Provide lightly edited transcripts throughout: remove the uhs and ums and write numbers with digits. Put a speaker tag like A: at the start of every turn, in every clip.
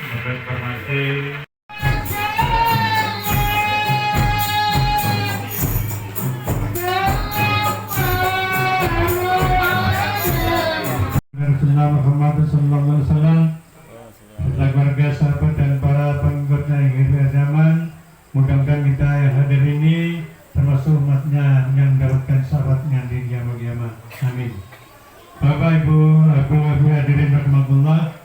A: Informasi Rasulullah Muhammad sallallahu alaihi wasallam, beserta keluarga, sahabat dan para pengikutnya yang hidup zaman. Mudah-mudahan kita yang hadir ini termasuk umatnya yang mendapatkan syaratnya di kiamat. Amin. Bapak, Ibu, hadirin rahimakumullah.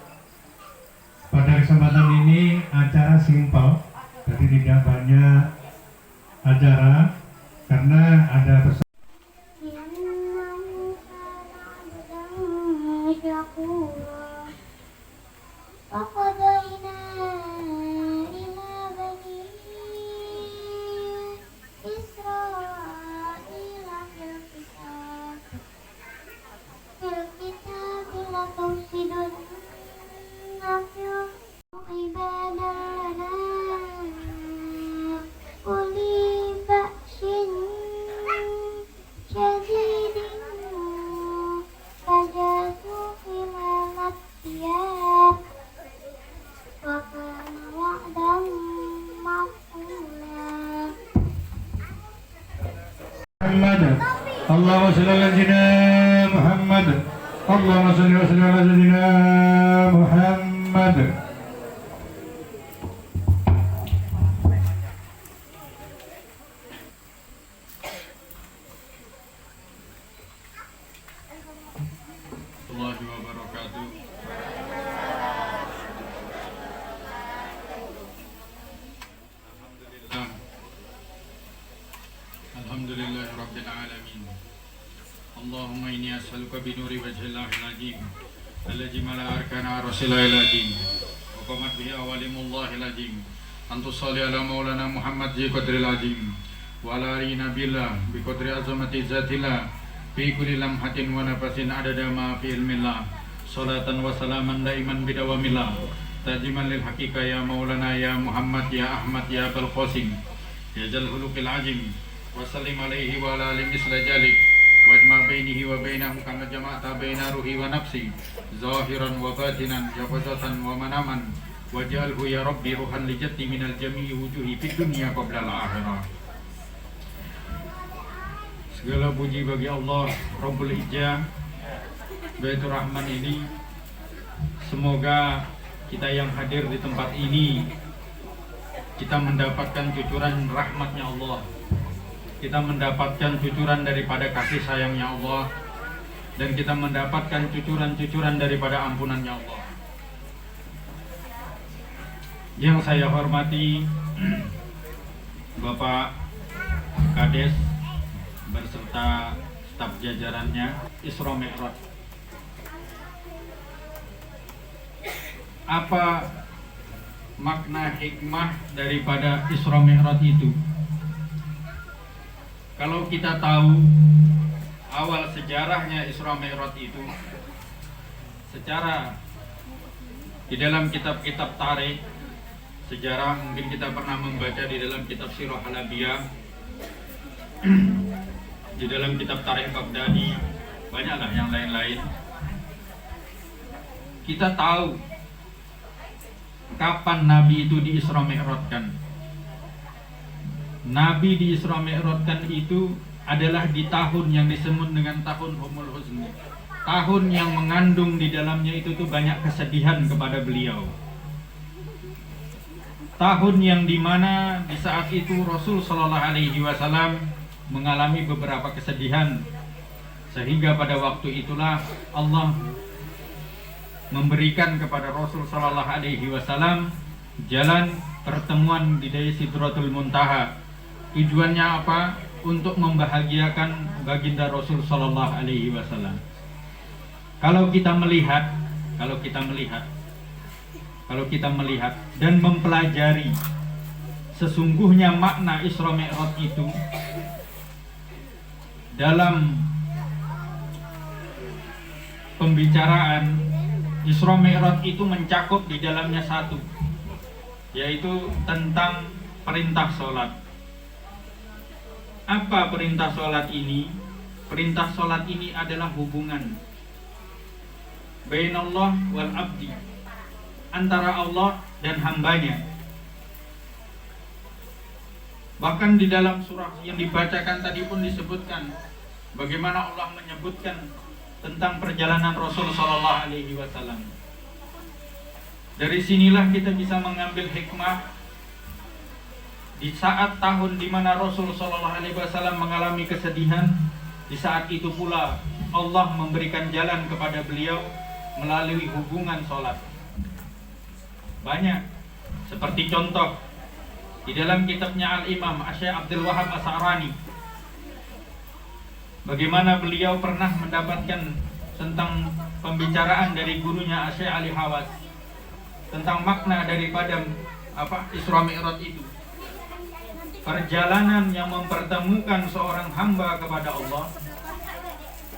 A: Pada kesempatan ini acara simpel, jadi tidak banyak acara karena ada pesan. Allahumma shalli ala sayyidina Muhammad. Allahumma shalli ala sayyidina Muhammad. Assalamualaikum wabarakatuh. Alhamdulillah rabbil alamin. Allahumma inni as'aluka bi nuri wajhillahil azim alladzi mala arkana rasulil azim wa qamat bihi awalimullahil azim antu sholli ala maulana Muhammad bi qadril azim wa ala ali nabillah bi qadri azamati zatillah fi kulli lamhatin wa nafasin adada ma fi ilmillah salatan wa salaman daiman bidawamillah tajiman lil haqiqah ya maulana ya Muhammad ya Ahmad ya Abul Qasim ya jal hulukil azim wa sallim alaihi wa ala alihi misla jalik wajma bainihi wa bainahu kama jama'ta baina ruhi wa nafsi zahiran wa batinan yaqazatan wa manaman waj'alhu ya rabbi ruhan li jatti minal jami'i wujuhi fid dunya qabla al-akhirah. Segala puji bagi Allah Rabbul Izzah Baitur Rahman ini. Semoga kita yang hadir di tempat ini kita mendapatkan cucuran rahmatnya Allah, kita mendapatkan cucuran daripada kasih sayangnya Allah, dan kita mendapatkan cucuran-cucuran daripada ampunannya Allah. Yang saya hormati Bapak Kades berserta staf jajarannya, Isra Mi'raj. Apa makna hikmah daripada Isra Mi'raj itu? Kalau kita tahu awal sejarahnya Isra Mi'raj itu, secara di dalam kitab-kitab tarikh sejarah, mungkin kita pernah membaca di dalam kitab Sirah Halabiyah, di dalam kitab tarikh Baghdadi, banyaklah yang lain-lain. Kita tahu kapan Nabi itu di Isra Mi'rajkan. Nabi di Isra Mi'rajkan itu adalah di tahun yang disebut dengan tahun Umul Huzni. Tahun yang mengandung di dalamnya itu tuh banyak kesedihan kepada beliau. Tahun yang dimana di saat itu Rasul Shallallahu Alaihi Wasallam mengalami beberapa kesedihan, sehingga pada waktu itulah Allah memberikan kepada Rasul Shallallahu Alaihi Wasallam jalan pertemuan di Sidratul Muntaha. Tujuannya apa? Untuk membahagiakan baginda Rasul Shallallahu Alaihi Wasallam. Kalau kita melihat dan mempelajari sesungguhnya makna Isra Mi'raj itu dalam pembicaraan, Isra Mi'raj itu mencakup di dalamnya satu, yaitu tentang perintah sholat. Apa perintah sholat ini? Perintah sholat ini adalah hubungan bainallah wal abdi, antara Allah dan hambanya. Bahkan di dalam surah yang dibacakan tadi pun disebutkan bagaimana Allah menyebutkan tentang perjalanan Rasul Sallallahu Alaihi Wasallam. Dari sinilah kita bisa mengambil hikmah di saat tahun di mana Rasul Sallallahu Alaihi Wasallam mengalami kesedihan. Di saat itu pula Allah memberikan jalan kepada beliau melalui hubungan sholat. Banyak, seperti contoh di dalam kitabnya Al-Imam Syekh Abdul Wahab As-Sa'rani, bagaimana beliau pernah mendapatkan tentang pembicaraan dari gurunya Syekh Ali Hawas tentang makna daripada Isra Mi'raj itu. Perjalanan yang mempertemukan seorang hamba kepada Allah,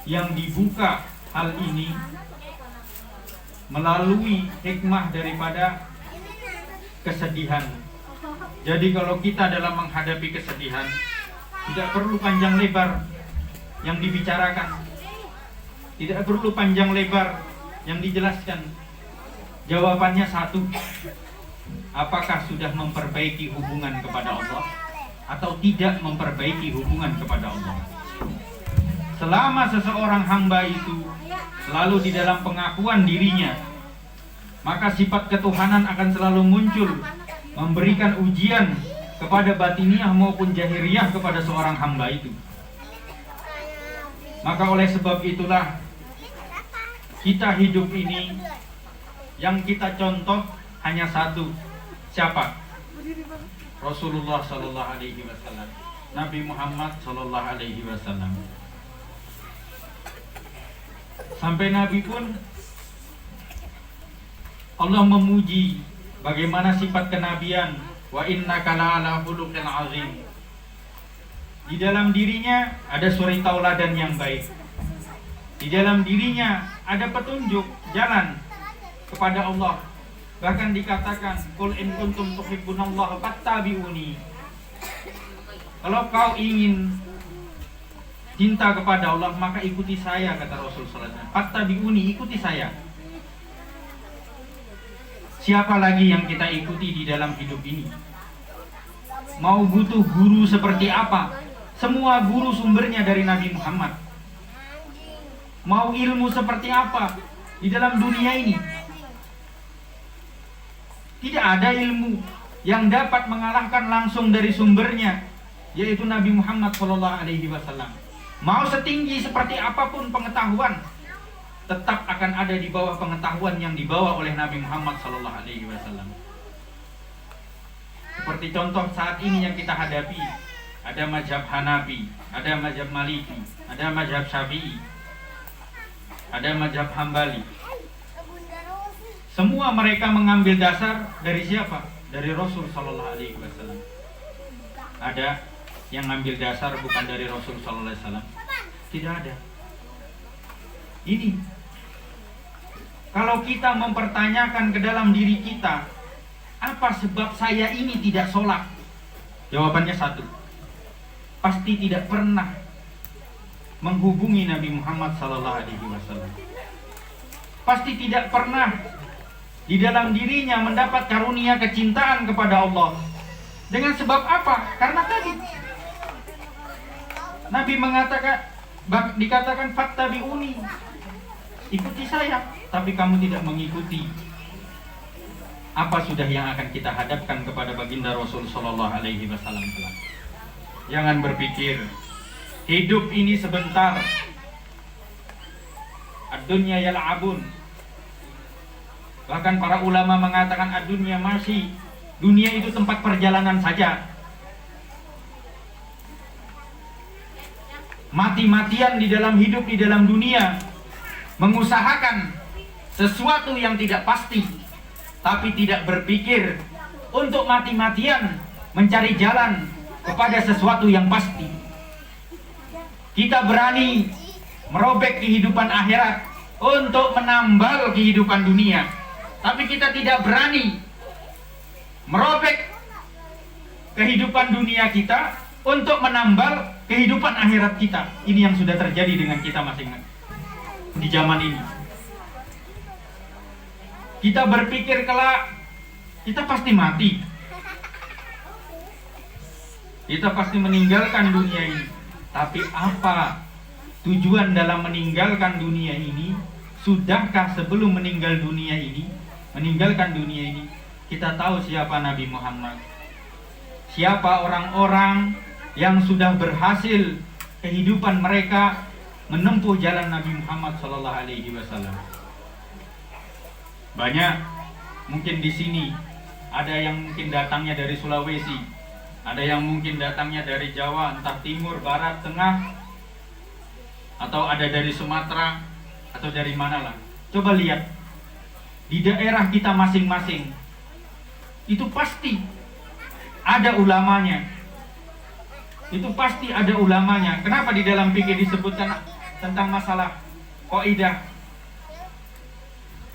A: yang dibuka hal ini melalui hikmah daripada kesedihan. Jadi kalau kita dalam menghadapi kesedihan, tidak perlu panjang lebar yang dibicarakan, tidak perlu panjang lebar yang dijelaskan. Jawabannya satu: apakah sudah memperbaiki hubungan kepada Allah atau tidak memperbaiki hubungan kepada Allah? Selama seseorang hamba itu selalu di dalam pengakuan dirinya, maka sifat ketuhanan akan selalu muncul, memberikan ujian kepada batiniah maupun jahiriyah kepada seorang hamba itu. Maka oleh sebab itulah kita hidup ini yang kita contoh hanya satu. Siapa? Rasulullah Sallallahu Alaihi Wasallam, Nabi Muhammad Sallallahu Alaihi Wasallam. Sampai Nabi pun Allah memuji bagaimana sifat kenabian, wa innaka la'ala khuluqin azim. Di dalam dirinya ada suri tauladan yang baik. Di dalam dirinya ada petunjuk jalan kepada Allah. Bahkan dikatakan, qul in kuntum tuhibbunallaha fattabi'uni. Kalau kau ingin cinta kepada Allah, maka ikuti saya, kata Rasul sallallahu alaihi wasallam. Fattabi'uni, ikuti saya. Siapa lagi yang kita ikuti di dalam hidup ini? Mau butuh guru seperti apa? Semua guru sumbernya dari Nabi Muhammad. Mau ilmu seperti apa di dalam dunia ini? Tidak ada ilmu yang dapat mengalahkan langsung dari sumbernya, yaitu Nabi Muhammad SAW. Mau setinggi seperti apapun pengetahuan, tetap akan ada di bawah pengetahuan yang dibawa oleh Nabi Muhammad SAW. Seperti contoh saat ini yang kita hadapi, ada mazhab Hanafi, ada mazhab Maliki, ada mazhab Syafi'i, ada mazhab Hambali. Semua mereka mengambil dasar dari siapa? Dari Rasul Sallallahu Alaihi Wasallam. Ada yang ngambil dasar bukan dari Rasul Sallallahu Alaihi Wasallam? Tidak ada. Ini kalau kita mempertanyakan ke dalam diri kita, apa sebab saya ini tidak sholat? Jawabannya satu: pasti tidak pernah menghubungi Nabi Muhammad Sallallahu Alaihi Wasallam. Pasti tidak pernah di dalam dirinya mendapat karunia kecintaan kepada Allah. Dengan sebab apa? Karena tadi Nabi mengatakan, dikatakan fattabi'uni, ikuti saya, tapi kamu tidak mengikuti. Apa sudah yang akan kita hadapkan kepada baginda Rasul Sallallahu Alaihi Wasallam? Jangan berpikir hidup ini sebentar. Ad-dunya yal'abun. Bahkan para ulama mengatakan ad-dunya masih, dunia itu tempat perjalanan saja. Mati-matian di dalam hidup di dalam dunia, mengusahakan sesuatu yang tidak pasti, tapi tidak berpikir untuk mati-matian mencari jalan kepada sesuatu yang pasti. Kita berani merobek kehidupan akhirat untuk menambal kehidupan dunia, tapi kita tidak berani merobek kehidupan dunia kita untuk menambal kehidupan akhirat kita. Ini yang sudah terjadi dengan kita masing-masing di zaman ini. Kita berpikir kelak kita pasti mati. Kita pasti meninggalkan dunia ini. Tapi apa tujuan dalam meninggalkan dunia ini? Sudahkah sebelum meninggalkan dunia ini, kita tahu siapa Nabi Muhammad? Siapa orang-orang yang sudah berhasil kehidupan mereka menempuh jalan Nabi Muhammad SAW? Banyak. Mungkin di sini ada yang mungkin datangnya dari Sulawesi, ada yang mungkin datangnya dari Jawa, entah timur, barat, tengah, atau ada dari Sumatera, atau dari mana lah. Coba lihat di daerah kita masing-masing, itu pasti ada ulamanya. Itu pasti ada ulamanya. Kenapa di dalam fikih disebutkan tentang masalah kaidah?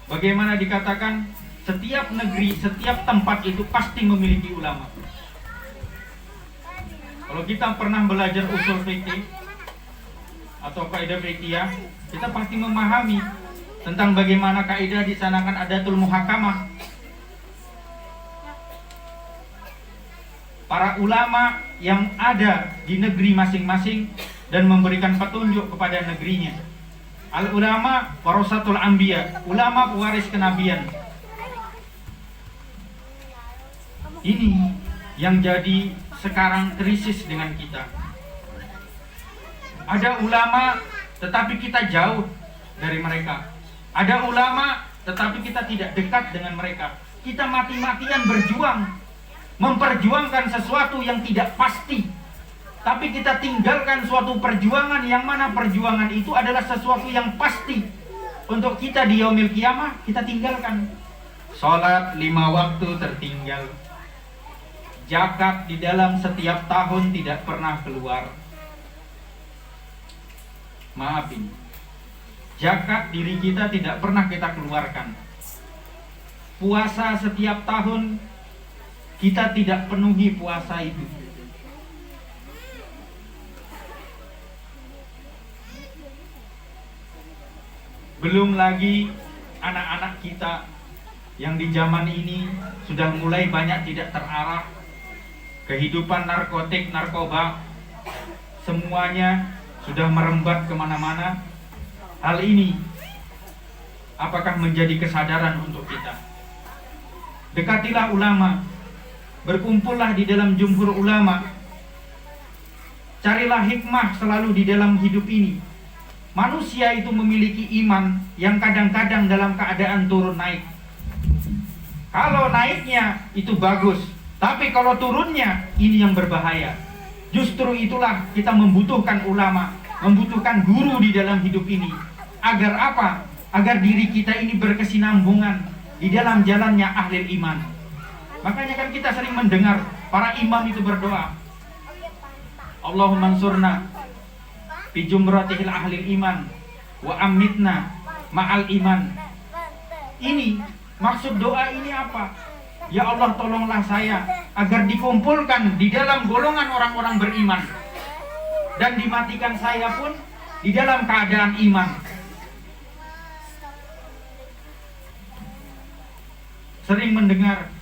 A: Bagaimana dikatakan setiap negeri, setiap tempat itu pasti memiliki ulama. Kalau kita pernah belajar usul fikih atau kaidah fikih, kita pasti memahami tentang bagaimana kaidah disanakan adatul muhakamah. Para ulama yang ada di negeri masing-masing dan memberikan petunjuk kepada negerinya. Al ulama warasatul anbiya, ulama pewaris kenabian. Ini yang jadi sekarang krisis dengan kita. Ada ulama tetapi kita jauh dari mereka. Ada ulama tetapi kita tidak dekat dengan mereka. Kita mati-matian berjuang, memperjuangkan sesuatu yang tidak pasti. Tapi kita tinggalkan suatu perjuangan yang mana perjuangan itu adalah sesuatu yang pasti. Untuk kita di yaumil kiamah kita tinggalkan. Sholat 5 waktu tertinggal. Zakat di dalam setiap tahun tidak pernah keluar. Maafin, zakat diri kita tidak pernah kita keluarkan. Puasa setiap tahun kita tidak penuhi puasa itu. Belum lagi anak-anak kita yang di zaman ini sudah mulai banyak tidak terarah. Kehidupan narkotik, narkoba, semuanya sudah merembet kemana-mana. Hal ini apakah menjadi kesadaran untuk kita? Dekatilah ulama, berkumpullah di dalam jumhur ulama. Carilah hikmah selalu di dalam hidup ini. Manusia itu memiliki iman yang kadang-kadang dalam keadaan turun naik. Kalau naiknya itu bagus, tapi kalau turunnya ini yang berbahaya. Justru itulah kita membutuhkan ulama, membutuhkan guru di dalam hidup ini. Agar apa? Agar diri kita ini berkesinambungan di dalam jalannya ahli iman. Makanya kan kita sering mendengar para imam itu berdoa, Allahumma ansurna fi jumratihil ahli iman wa amitna ma'al iman. Ini maksud doa ini apa? Ya Allah, tolonglah saya agar dikumpulkan di dalam golongan orang-orang beriman, dan dimatikan saya pun di dalam keadaan iman. Sering mendengar,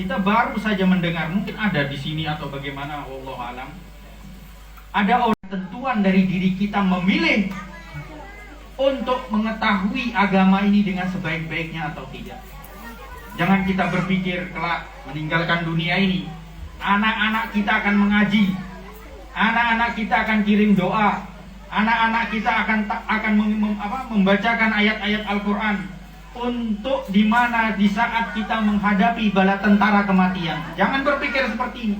A: kita baru saja mendengar, mungkin ada di sini atau bagaimana, wallahu alam. Ada orang tentuan dari diri kita memilih untuk mengetahui agama ini dengan sebaik-baiknya atau tidak. Jangan kita berpikir kelak meninggalkan dunia ini, anak-anak kita akan mengaji, anak-anak kita akan kirim doa, anak-anak kita akan membacakan ayat-ayat Al-Quran untuk dimana di saat kita menghadapi bala tentara kematian. Jangan berpikir seperti ini.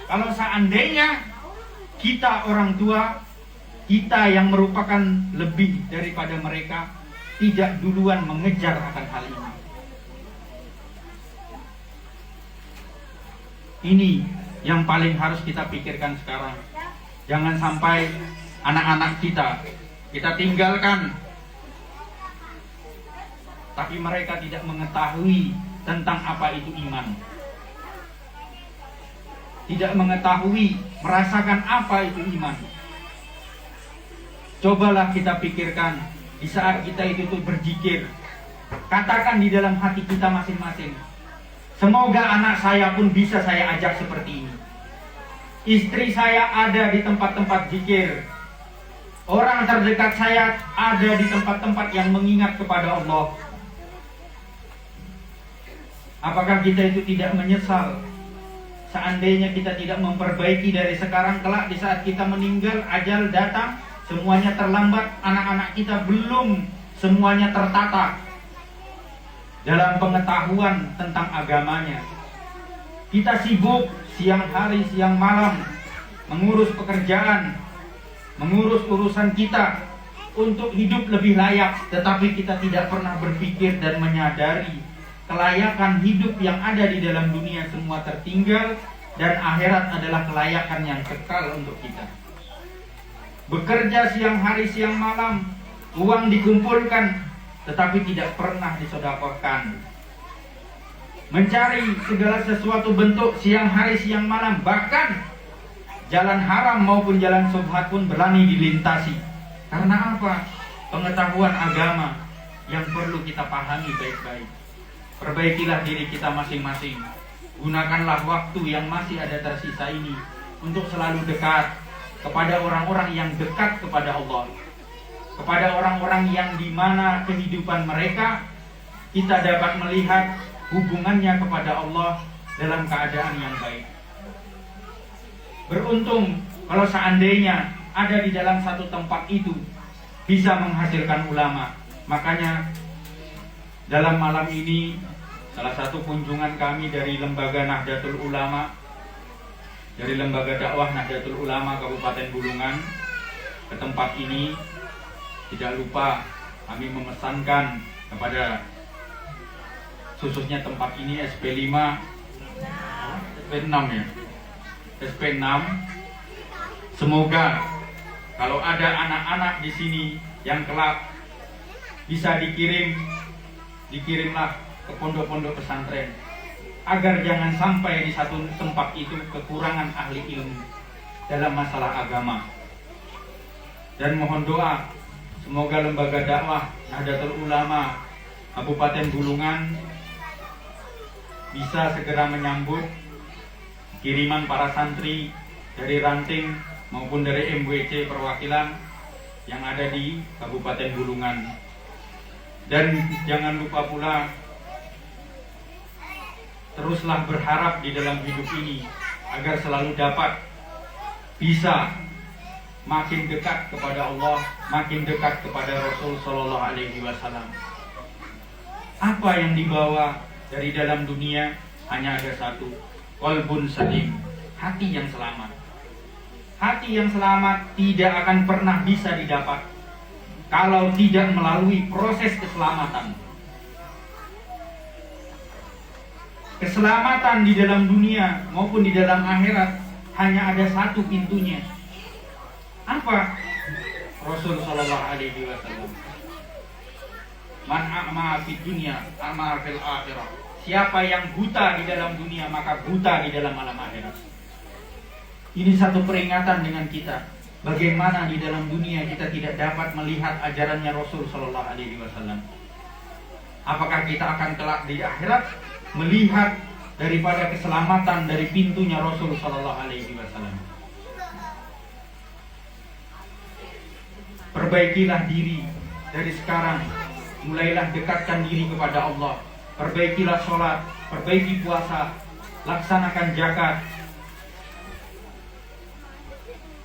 A: Kalau seandainya kita orang tua, kita yang merupakan lebih daripada mereka, tidak duluan mengejar akan hal ini. Ini yang paling harus kita pikirkan sekarang. Jangan sampai anak-anak kita tinggalkan, tapi mereka tidak mengetahui tentang apa itu iman. Tidak mengetahui, merasakan apa itu iman. Cobalah kita pikirkan di saat kita itu tuh berzikir,
B: Katakan di dalam hati kita masing-masing, semoga anak saya pun bisa saya ajak seperti ini. Istri saya ada di tempat-tempat zikir. Orang terdekat saya ada di tempat-tempat yang mengingat kepada Allah. Apakah kita itu tidak menyesal seandainya kita tidak memperbaiki dari sekarang, kelak di saat kita meninggal, ajal datang, semuanya terlambat, anak-anak kita belum semuanya tertata dalam pengetahuan tentang agamanya. Kita sibuk siang hari, siang malam mengurus pekerjaan, mengurus urusan kita untuk hidup lebih layak, tetapi kita tidak pernah berpikir dan menyadari kelayakan hidup yang ada di dalam dunia semua tertinggal, dan akhirat adalah kelayakan yang kekal untuk kita. Bekerja siang hari, siang malam, uang dikumpulkan, tetapi tidak pernah disedekahkan. Mencari segala sesuatu bentuk siang hari, siang malam, bahkan jalan haram maupun jalan syubhat pun berani dilintasi. Karena apa? Pengetahuan agama yang perlu kita pahami baik-baik. Perbaikilah diri kita masing-masing. Gunakanlah waktu yang masih ada tersisa ini untuk selalu dekat kepada orang-orang yang dekat kepada Allah, kepada orang-orang yang dimana kehidupan mereka kita dapat melihat hubungannya kepada Allah dalam keadaan yang baik. Beruntung kalau seandainya ada di dalam satu tempat itu bisa menghasilkan ulama. Makanya dalam malam ini salah satu kunjungan kami dari Lembaga Nahdlatul Ulama, dari Lembaga Dakwah Nahdlatul Ulama Kabupaten Bulungan ke tempat ini, tidak lupa kami memesankan kepada khususnya tempat ini SP5, SP6 ya, SP6. Semoga kalau ada anak-anak di sini yang kelak bisa dikirimlah ke pondok-pondok pesantren, agar jangan sampai di satu tempat itu kekurangan ahli ilmu dalam masalah agama. Dan mohon doa semoga Lembaga Dakwah Nahdlatul Ulama Kabupaten Bulungan bisa segera menyambut kiriman para santri dari Ranting maupun dari MWC perwakilan yang ada di Kabupaten Bulungan. Dan jangan lupa pula, teruslah berharap di dalam hidup ini agar selalu dapat bisa makin dekat kepada Allah, makin dekat kepada Rasul Shallallahu Alaihi Wasallam. Apa yang dibawa dari dalam dunia hanya ada satu, qalbun salim, hati yang selamat. Hati yang selamat tidak akan pernah bisa didapat kalau tidak melalui proses keselamatan. Keselamatan di dalam dunia maupun di dalam akhirat hanya ada satu pintunya. Apa? Rasul Shallallahu Alaihi Wasallam. Man a'ma fid dunya a'ma fil akhirah. Siapa yang buta di dalam dunia maka buta di dalam alam akhirat. Ini satu peringatan dengan kita. Bagaimana di dalam dunia kita tidak dapat melihat ajarannya Rasul Shallallahu Alaihi Wasallam. Apakah kita akan kelak di akhirat melihat daripada keselamatan dari pintunya Rasul Shallallahu Alaihi Wasallam? Perbaikilah diri dari sekarang. Mulailah dekatkan diri kepada Allah. Perbaikilah sholat, perbaiki puasa, laksanakan zakat.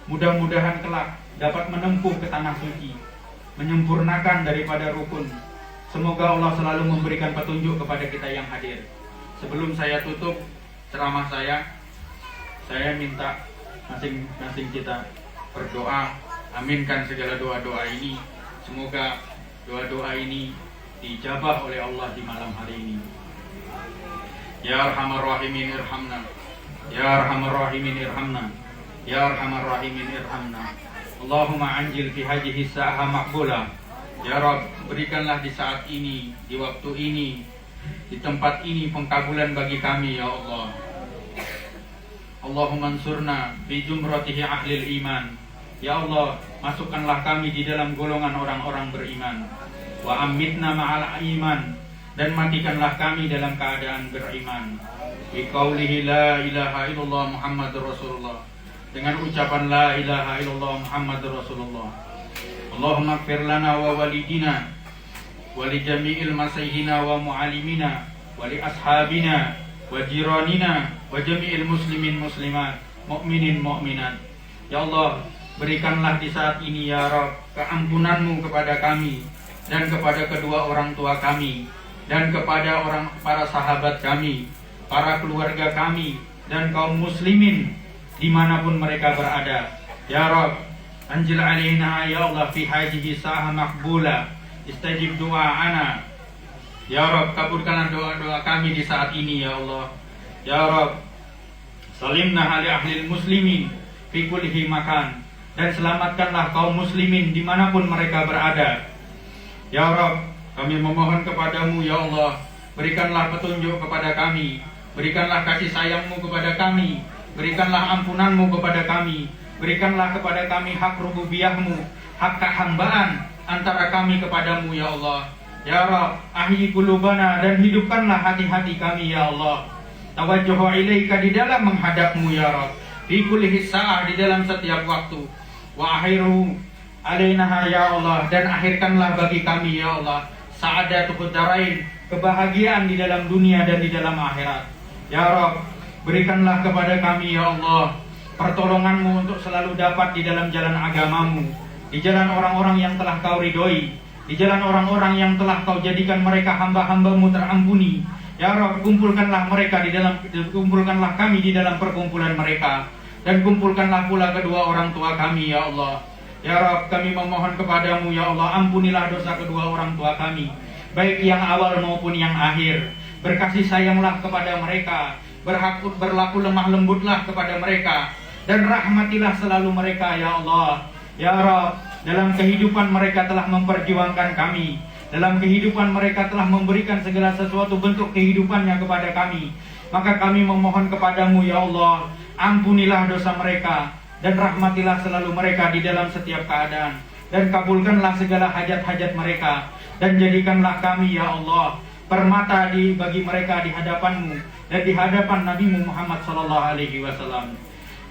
B: Mudah-mudahan kelak dapat menempuh ke tanah suci, menyempurnakan daripada rukun. Semoga Allah selalu memberikan petunjuk kepada kita yang hadir. Sebelum saya tutup ceramah saya minta masing-masing kita berdoa. Aminkan segala doa-doa ini. Semoga doa-doa ini dijabah oleh Allah di malam hari ini. Ya Arhamar Rahimin irhamna. Ya Arhamar Rahimin irhamna. Ya Arhamar Rahimin irhamna. Allahumma anjil fi hadhihi sa'ah maqbula. Ya Rabb, berikanlah di saat ini, di waktu ini, di tempat ini pengkabulan bagi kami ya Allah. Allahumma ansurna bi jumratihi ahlil iman. Ya Allah, masukkanlah kami di dalam golongan orang-orang beriman. wa amitna ma'al iman, dan matikanlah kami dalam keadaan beriman. Biqaulihi la ilaha illallah Muhammadur Rasulullah, dengan ucapan la ilaha illallah Muhammadur Rasulullah. Allahumma ighfir lana wa walidina wa li jami'il masyaykhina wa muallimina wa li ashabina wa jiranina wa jami'il muslimin muslimat, mukminin mukminat. Ya Allah, berikanlah di saat ini ya Rabb keampunanmu kepada kami dan kepada kedua orang tua kami dan kepada para sahabat kami, para keluarga kami dan kaum muslimin dimanapun mereka berada. Ya Rabb, anjil alaina ya Allah fi hadhihi sa'ah maqbula, istajib du'aana. Ya Rabb, kabulkanlah doa-doa kami di saat ini ya Allah. Ya Rabb, salimna hali ahli muslimin fi kulli makan, dan selamatkanlah kaum muslimin dimanapun mereka berada. Ya Rabb, kami memohon kepadamu ya Allah, berikanlah petunjuk kepada kami, berikanlah kasih sayangmu kepada kami, berikanlah ampunanmu kepada kami, berikanlah kepada kami hak rububiyahmu, hak kehambaan antara kami kepadamu ya Allah. Ya Rabb, ahyi qulubana, dan hidupkanlah hati-hati kami ya Allah. Tawajjuhu ilaika, di dalam menghadapmu ya Rabb, fi kulli sa'ah, di dalam setiap waktu. Wa akhiru alaina ya Allah, dan akhirkanlah bagi kami ya Allah sa'adatul darain, kebahagiaan di dalam dunia dan di dalam akhirat. Ya Rabb, berikanlah kepada kami ya Allah pertolonganmu untuk selalu dapat di dalam jalan agamamu, di jalan orang-orang yang telah kau ridhoi, di jalan orang-orang yang telah kau jadikan mereka hamba-hambamu terampuni. Ya Rabb, kumpulkanlah kami di dalam perkumpulan mereka, dan kumpulkanlah pula kedua orang tua kami ya Allah. Ya Rabb, kami memohon kepadamu ya Allah, ampunilah dosa kedua orang tua kami, baik yang awal maupun yang akhir. Berkasih sayanglah kepada mereka, berlaku lemah lembutlah kepada mereka, dan rahmatilah selalu mereka ya Allah. Ya Rabb, dalam kehidupan mereka telah memperjuangkan kami, dalam kehidupan mereka telah memberikan segala sesuatu bentuk kehidupannya kepada kami. Maka kami memohon kepadamu ya Allah, ampunilah dosa mereka, dan rahmatilah selalu mereka di dalam setiap keadaan, dan kabulkanlah segala hajat-hajat mereka, dan jadikanlah kami ya Allah permata bagi mereka di hadapanmu dan di hadapan Nabimu Muhammad SAW.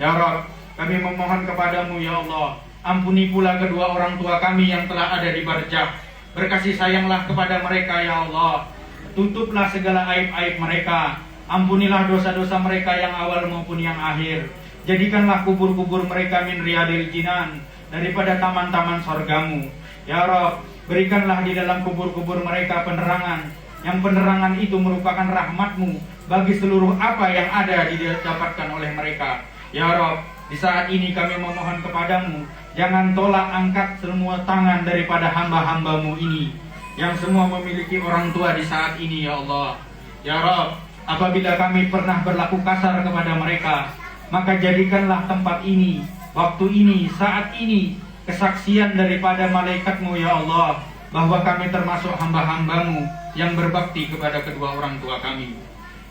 B: Ya Rabb, kami memohon kepadamu ya Allah, ampuni pula kedua orang tua kami yang telah ada di barzakh. Berkasih sayanglah kepada mereka ya Allah, tutuplah segala aib-aib mereka, ampunilah dosa-dosa mereka yang awal maupun yang akhir. Jadikanlah kubur-kubur mereka min riyadil jinan, daripada taman-taman sorgamu. Ya Rabb, berikanlah di dalam kubur-kubur mereka penerangan, yang penerangan itu merupakan rahmatmu bagi seluruh apa yang ada didapatkan oleh mereka. Ya Rabb, di saat ini kami memohon kepadamu, jangan tolak angkat semua tangan daripada hamba-hambamu ini, yang semua memiliki orang tua di saat ini ya Allah. Ya Rabb, apabila kami pernah berlaku kasar kepada mereka, maka jadikanlah tempat ini, waktu ini, saat ini kesaksian daripada malaikatmu ya Allah, bahwa kami termasuk hamba-hambamu yang berbakti kepada kedua orang tua kami.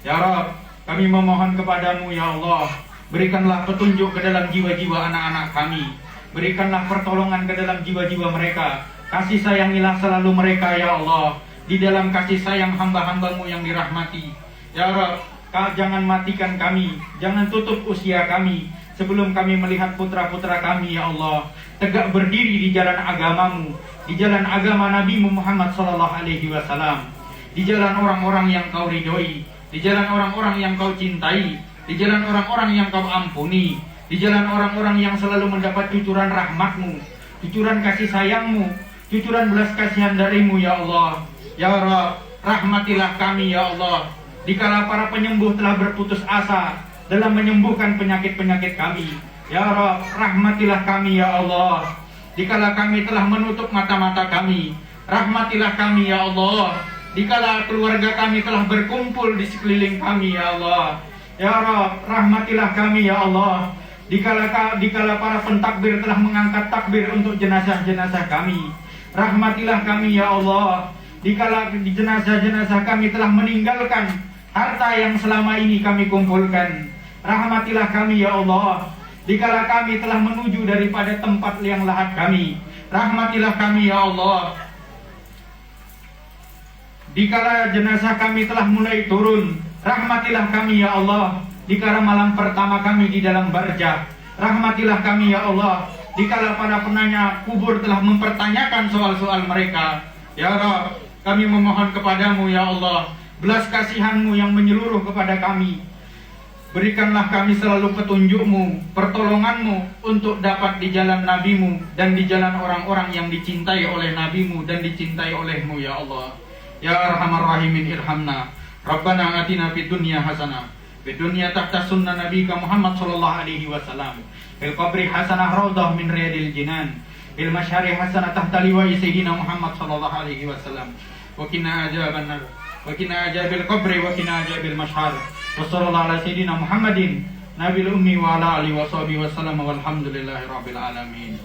B: Ya Rabb, kami memohon kepadamu ya Allah, berikanlah petunjuk ke dalam jiwa-jiwa anak-anak kami, berikanlah pertolongan ke dalam jiwa-jiwa mereka, kasih sayangilah selalu mereka ya Allah, di dalam kasih sayang hamba-hambamu yang dirahmati. Ya Rabb, jangan matikan kami, jangan tutup usia kami sebelum kami melihat putra-putra kami ya Allah tegak berdiri di jalan agamamu, di jalan agama Nabi Muhammad SAW, di jalan orang-orang yang kau ridhoi, di jalan orang-orang yang kau cintai, di jalan orang-orang yang kau ampuni, di jalan orang-orang yang selalu mendapat cucuran rahmatmu, cucuran kasih sayangmu, cucuran belas kasihan darimu ya Allah. Ya Rabb, rahmatilah kami ya Allah, dikala para penyembuh telah berputus asa dalam menyembuhkan penyakit-penyakit kami. Ya Rabb, rahmatilah kami ya Allah, dikala kami telah menutup mata-mata kami. Rahmatilah kami ya Allah, dikala keluarga kami telah berkumpul di sekeliling kami ya Allah. Ya Rabb, rahmatilah kami ya Allah, dikala para pentakbir telah mengangkat takbir untuk jenazah-jenazah kami. Rahmatilah kami ya Allah, dikala di jenazah-jenazah kami telah meninggalkan harta yang selama ini kami kumpulkan. Rahmatilah kami ya Allah, dikala kami telah menuju daripada tempat yang lahat kami. Rahmatilah kami ya Allah, Dikala jenazah kami telah mulai turun, rahmatilah kami ya Allah. Dikala malam pertama kami di dalam barjah, rahmatilah kami ya Allah. Dikala para penanya kubur telah mempertanyakan soal-soal mereka, ya Rabb, kami memohon kepadamu ya Allah, belas kasihanmu yang menyeluruh kepada kami. Berikanlah kami selalu petunjukmu, pertolonganmu untuk dapat di jalan nabimu dan di jalan orang-orang yang dicintai oleh nabimu dan dicintai olehmu ya Allah. Ya Arhamar Rahimin irhamna. Rabbana atina fid dunya hasanah, fid dunya tahta sunnah nabiyika Muhammad sallallahu alaihi wasallam, fil qabri hasanah raudhah min riyadil jinan, fil masyari hasanah tahta liwa'i sayyidina Muhammad sallallahu alaihi wasallam, wa qina adzaban nar, wa qina adzabil qabri, wa qina adzabil masyar. Wassallallahu ala sayyidina Muhammadin nabil ummi wa ala alihi washabihi wasallam, walhamdulillahi rabbil alamin.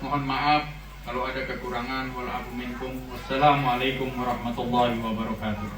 B: Mohon maaf kalau ada kekurangan, wal afu minkum. Wassalamualaikum warahmatullahi wabarakatuh.